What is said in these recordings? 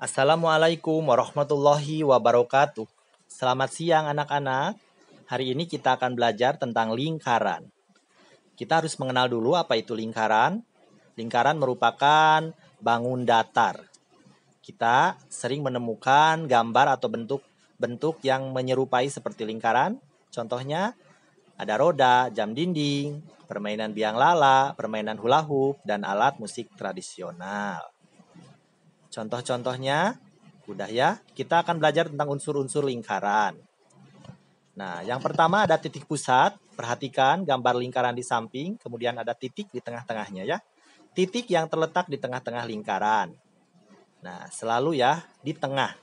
Assalamualaikum warahmatullahi wabarakatuh. Selamat siang anak-anak. Hari ini kita akan belajar tentang lingkaran. Kita harus mengenal dulu apa itu lingkaran. Lingkaran merupakan bangun datar. Kita sering menemukan gambar atau bentuk yang menyerupai seperti lingkaran. Contohnya ada roda, jam dinding, permainan biang lala, permainan hula hoop, dan alat musik tradisional. Contoh-contohnya, udah ya, kita akan belajar tentang unsur-unsur lingkaran. Nah, yang pertama ada titik pusat. Perhatikan gambar lingkaran di samping, kemudian ada titik di tengah-tengahnya ya. Titik yang terletak di tengah-tengah lingkaran. Nah, selalu ya di tengah.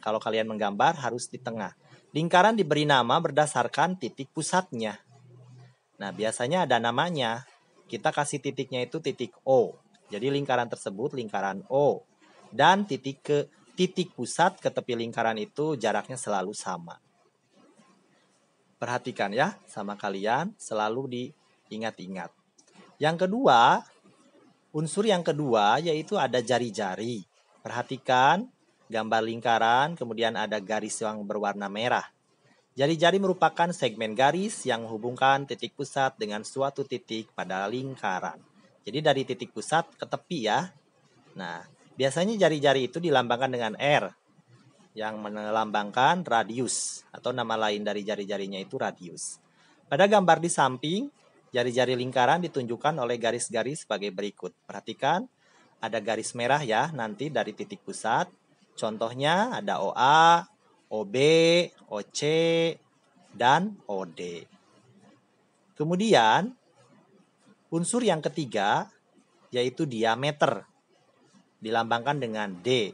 Kalau kalian menggambar harus di tengah. Lingkaran diberi nama berdasarkan titik pusatnya. Nah, biasanya ada namanya. Kita kasih titiknya itu titik O. Jadi lingkaran tersebut lingkaran O. Dan titik pusat ke tepi lingkaran itu jaraknya selalu sama. Perhatikan ya sama kalian, selalu diingat-ingat. Yang kedua, unsur yang kedua yaitu ada jari-jari. Perhatikan gambar lingkaran, kemudian ada garis yang berwarna merah. Jari-jari merupakan segmen garis yang menghubungkan titik pusat dengan suatu titik pada lingkaran. Jadi dari titik pusat ke tepi ya. Nah, biasanya jari-jari itu dilambangkan dengan R yang melambangkan radius atau nama lain dari jari-jarinya itu radius. Pada gambar di samping, jari-jari lingkaran ditunjukkan oleh garis-garis sebagai berikut. Perhatikan, ada garis merah ya nanti dari titik pusat. Contohnya ada OA, OB, OC, dan OD. Kemudian, unsur yang ketiga yaitu diameter, dilambangkan dengan D.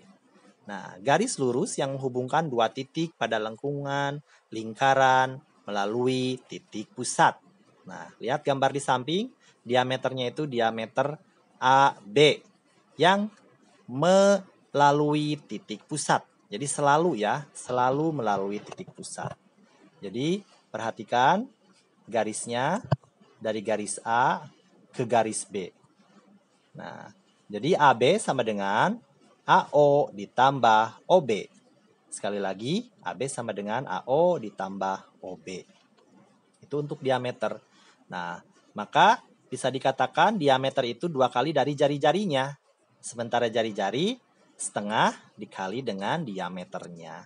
Nah, garis lurus yang menghubungkan dua titik pada lengkungan lingkaran melalui titik pusat. Nah, lihat gambar di samping, diameternya itu diameter AB yang melalui titik pusat. Jadi selalu ya, selalu melalui titik pusat. Jadi perhatikan garisnya dari garis A ke garis B. Nah, jadi AB sama dengan AO ditambah OB. Sekali lagi, AB sama dengan AO ditambah OB. Itu untuk diameter. Nah, maka bisa dikatakan diameter itu 2 kali dari jari-jarinya. Sementara jari-jari setengah dikali dengan diameternya.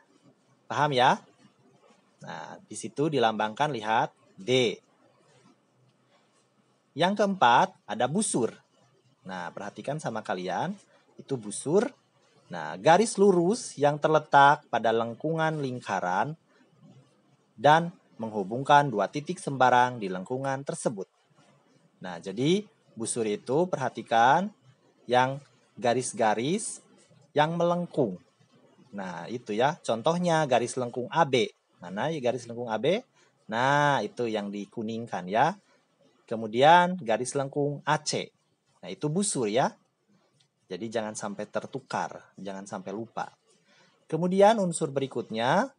Paham ya? Nah, di situ dilambangkan, lihat D. Yang keempat, ada busur. Nah, perhatikan sama kalian, itu busur. Nah, garis lurus yang terletak pada lengkungan lingkaran dan menghubungkan dua titik sembarang di lengkungan tersebut. Nah, jadi busur itu perhatikan yang garis-garis yang melengkung. Nah, itu ya, contohnya garis lengkung AB. Mana ya garis lengkung AB? Nah, itu yang dikuningkan ya. Kemudian garis lengkung AC. Nah, itu busur ya. Jadi jangan sampai tertukar, jangan sampai lupa. Kemudian unsur berikutnya,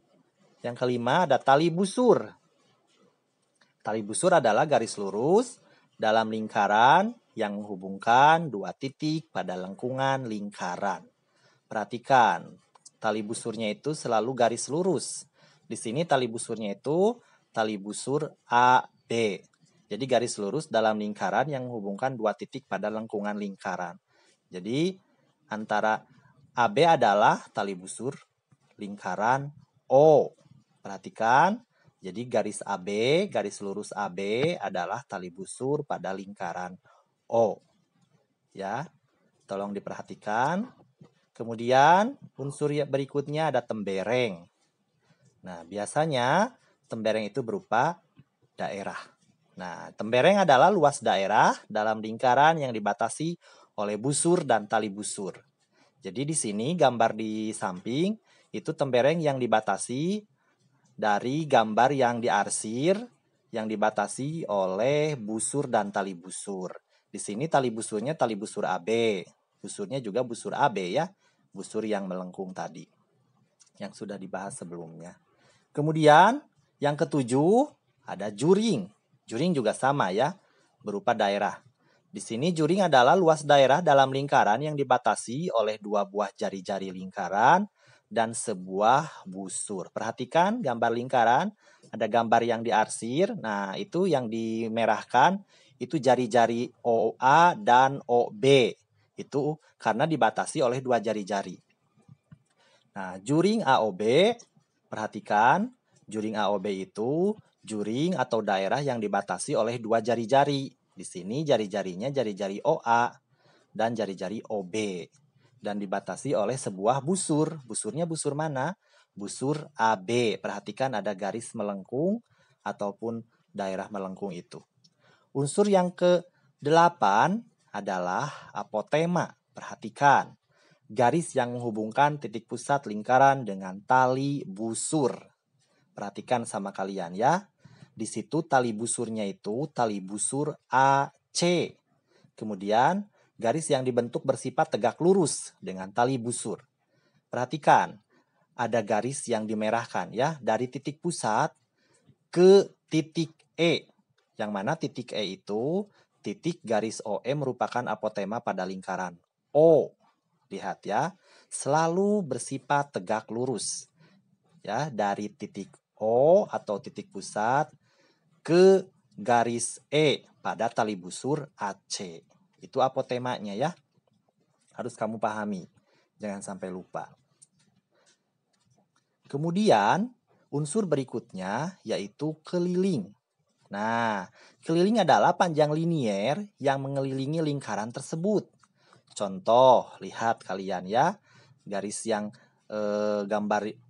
yang kelima ada tali busur. Tali busur adalah garis lurus dalam lingkaran yang menghubungkan dua titik pada lengkungan lingkaran. Perhatikan, tali busurnya itu selalu garis lurus. Di sini tali busurnya itu tali busur AB. Jadi garis lurus dalam lingkaran yang menghubungkan dua titik pada lengkungan lingkaran. Jadi antara AB adalah tali busur lingkaran O. Perhatikan, jadi garis AB, garis lurus AB adalah tali busur pada lingkaran O. Ya, tolong diperhatikan. Kemudian unsur berikutnya ada tembereng. Nah, biasanya tembereng itu berupa daerah. Nah, tembereng adalah luas daerah dalam lingkaran yang dibatasi oleh busur dan tali busur. Jadi di sini gambar di samping itu tembereng yang dibatasi dari gambar yang diarsir yang dibatasi oleh busur dan tali busur. Di sini tali busurnya tali busur AB. Busurnya juga busur AB ya. Busur yang melengkung tadi. Yang sudah dibahas sebelumnya. Kemudian yang ketujuh ada juring. Juring juga sama ya. Berupa daerah. Di sini juring adalah luas daerah dalam lingkaran yang dibatasi oleh dua buah jari-jari lingkaran dan sebuah busur. Perhatikan gambar lingkaran, ada gambar yang diarsir. Nah, itu yang dimerahkan itu jari-jari OA dan OB. Itu karena dibatasi oleh dua jari-jari. Nah, juring AOB, perhatikan, juring AOB itu juring atau daerah yang dibatasi oleh dua jari-jari. Di sini jari-jarinya jari-jari OA dan jari-jari OB. Dan dibatasi oleh sebuah busur. Busurnya busur mana? Busur AB. Perhatikan ada garis melengkung ataupun daerah melengkung itu. Unsur yang ke-8 adalah apotema. Perhatikan. Garis yang menghubungkan titik pusat lingkaran dengan tali busur. Perhatikan sama kalian ya. Di situ tali busurnya itu tali busur AC. Kemudian garis yang dibentuk bersifat tegak lurus dengan tali busur. Perhatikan, ada garis yang dimerahkan ya dari titik pusat ke titik E. Yang mana titik E itu titik garis OE merupakan apotema pada lingkaran O. Lihat ya, selalu bersifat tegak lurus. Ya, dari titik O atau titik pusat ke garis E pada tali busur AC. Itu apotemanya ya. Harus kamu pahami. Jangan sampai lupa. Kemudian unsur berikutnya yaitu keliling. Nah, keliling adalah panjang linier yang mengelilingi lingkaran tersebut. Contoh, lihat kalian ya. Garis yang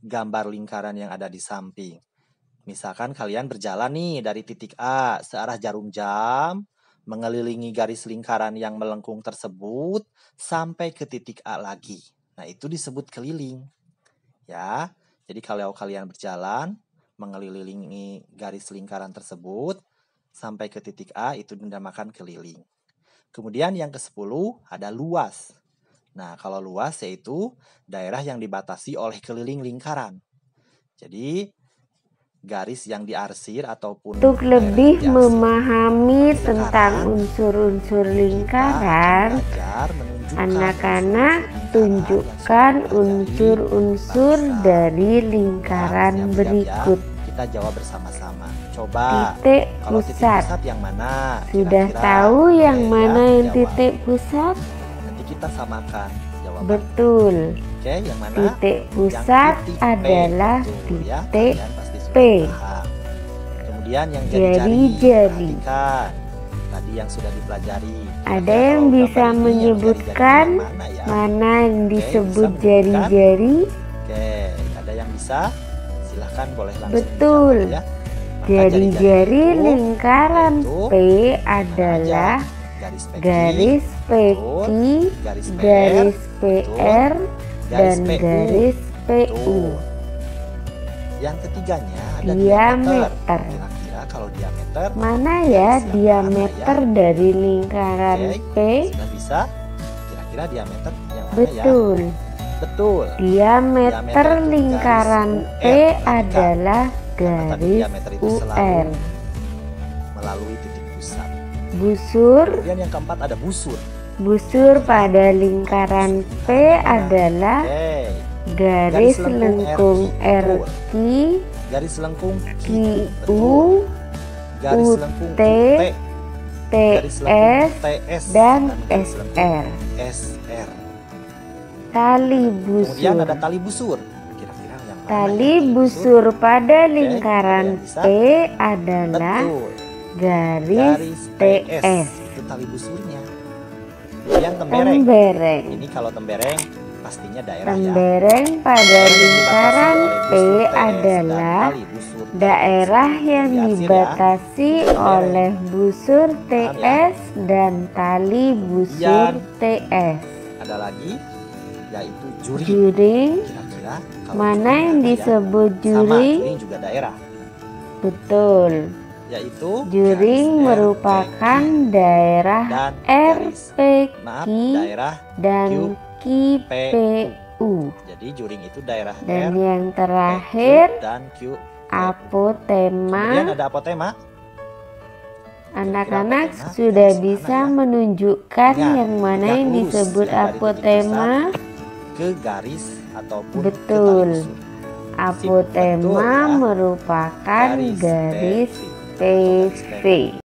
gambar lingkaran yang ada di samping. Misalkan kalian berjalan nih dari titik A searah jarum jam, mengelilingi garis lingkaran yang melengkung tersebut sampai ke titik A lagi. Nah, itu disebut keliling. Ya. Jadi kalau kalian berjalan mengelilingi garis lingkaran tersebut sampai ke titik A itu dinamakan keliling. Kemudian yang ke-10 ada luas. Nah, kalau luas yaitu daerah yang dibatasi oleh keliling lingkaran. Jadi garis yang diarsir ataupun untuk lebih memahami tentang unsur-unsur lingkaran, anak-anak tunjukkan unsur-unsur dari lingkaran berikut. Kita jawab bersama-sama. Coba. Titik pusat. Yang mana? Sudah tahu yang mana yang titik pusat? Nanti kita samakan jawaban. Betul. Oke, yang mana? Titik pusat adalah titik P. Kemudian yang jari-jari. Tadi yang sudah dipelajari. Ada yang bisa menyebutkan mana yang disebut jari-jari? Oke, ada yang bisa? Silahkan boleh langsung. Betul. Ya. Jari-jari lingkaran P adalah garis PQ, garis PR, dan garis PU. Yang ketiganya ada diameter. Kira-kira kalau diameter mana ya diameter dari lingkaran P? Sudah bisa? Kira-kira diameter yang mana? Betul. Ya? Betul. Diameter lingkaran P adalah garis UR melalui titik pusat. Busur. Kemudian yang keempat ada busur. Busur pada lingkaran P adalah garis lengkung RQ, garis lengkung QU, UT, TS, dan SR. Tali busur. Kemudian ada tali busur. Kira-kira yang mana? Tali busur pada lingkaran P adalah garis TS. Itu tali busurnya. Yang tembereng. Ini kalau tembereng pastinya daerah tembereng ya. Pada lingkaran P adalah daerah yang dibatasi oleh busur TS dan tali busur TS. Ada lagi yaitu juring. Juring. Kira-kira mana yang disebut juring? Juring juga daerah. Betul. Yaitu juring merupakan daerah RPQ dan QPU. Jadi juring itu daerah dan yang terakhir dan Q. Apotema. Kemudian ada apotema. Anak-anak apotema sudah garis bisa mana ya? menunjukkan Ingat, yang mana tegak yang lurus disebut ya, dari titik apotema. ke garis ataupun ke tali Betul. busur. Apotema Betul ya. merupakan Garis garis PV atau garis PV. pendek.